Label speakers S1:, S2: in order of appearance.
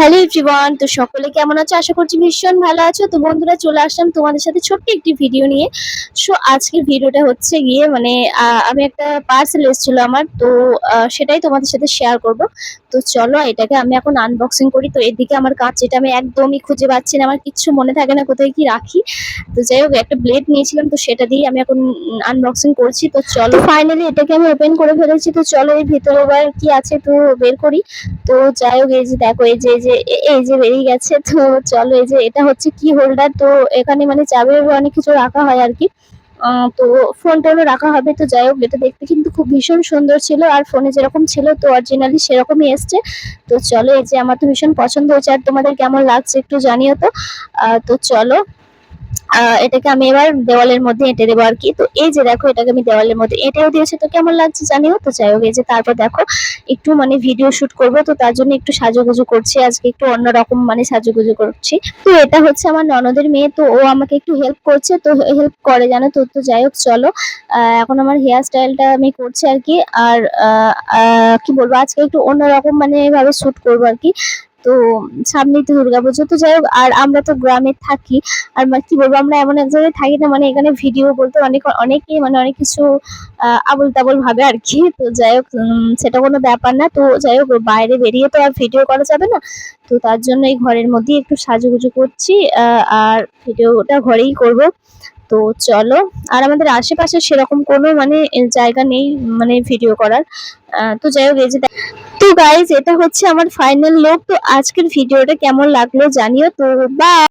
S1: Hello everyone, তো সকলে কেমন আছো? আশা করছি ভীষণ ভালো আছো। তো বন্ধুরা, চলে আসলাম তোমাদের সাথে ছোট্ট একটি ভিডিও নিয়ে। আজকের ভিডিওটা হচ্ছে গিয়ে মানে আমি একটা পার্সেল এসেছিল আমার, তো সেটাই তোমাদের সাথে শেয়ার করব। তো চলো এটাকে আমি এখন আনবক্সিং করি। তো এদিকে আমার কাজ, যেটা আমি একদমই খুঁজে পাচ্ছি না, আমার কিচ্ছু মনে থাকে না কোথায় কি রাখি। তো যাই হোক, একটা ব্লেড নিয়েছিলাম, তো সেটা দিয়ে আমি এখন আনবক্সিং করছি। তো চলো, ফাইনালি এটাকে আমি ওপেন করে ফেলেছি। তো চলো এর ভিতরে আবার কি আছে তো বের করি। তো যাই হোক, এই যে দেখো, এই যে বেরিয়ে গেছে। তো চলো, এই যে এটা হচ্ছে কি হোল্ডার। তো এখানে মানে চাবি অনেক কিছু রাখা হয় আর কি। তো ফোন টোনও রাখা হবে। তো যাই হোক, এটা দেখতে কিন্তু খুব ভীষণ সুন্দর ছিল, আর ফোনে যেরকম ছিল তো অরিজিনালি সেরকমই এসছে। তো চলো, এই যে আমার তো ভীষণ পছন্দ হয়েছে, আর তোমাদের কেমন লাগছে একটু জানিও তো। তো চলো, এটাকে আমি এবার দেওয়ালের মধ্যে এঁটে দেবো আর কি। তো এই যে দেখো, এটাকে আমি দেওয়ালের মধ্যে এঁটেও দিয়েছি। তো কেমন লাগছে জানিও তো। যাই হোক, এই যে তারপর দেখো, একটু মানে ভিডিও শুট করব, তো তার জন্য একটু সাজুগুজু করছি আজকে, একটু অন্যরকম মানে সাজুগুজু করছি। তো এটা হচ্ছে আমার ননদের মেয়ে, তো ও আমাকে একটু হেল্প করছে, তো হেল্প করে জানো তো। তো যাই হোক চলো, এখন আমার হেয়ার স্টাইলটা আমি করছি আর কি। আর কি বলবো, আজকে একটু অন্যরকম মানে ভাবে শুট করবো আর কি। তো সামনেই তো দুর্গাপুজো। তো যাই হোক, আর আমরা তো গ্রামে থাকি, আর কি বলবো, আমরা এমন এক জায়গায় থাকি না, মানে এখানে ভিডিও বলতে অনেকেই মানে অনেক কিছু আবোল তাবোল ভাবে আর কি। তো যাই হোক, সেটা কোনো ব্যাপার না। তো যাই হোক, বাইরে বেরিয়ে তো আর ভিডিও করা যাবে না। তো তার জন্য এই ঘরের মধ্যেই একটু সাজুগুজু করছি, আর ভিডিওটা ঘরেই করব। তো চলো, আর আমাদের আশেপাশে সেরকম কোনো মানে জায়গা নেই মানে ভিডিও করার। তো যাই হোক, এই যে তো গাইজ, এটা হচ্ছে আমার ফাইনাল লুক। তো আজকের ভিডিওটা কেমন লাগলো জানিও তো। বাই।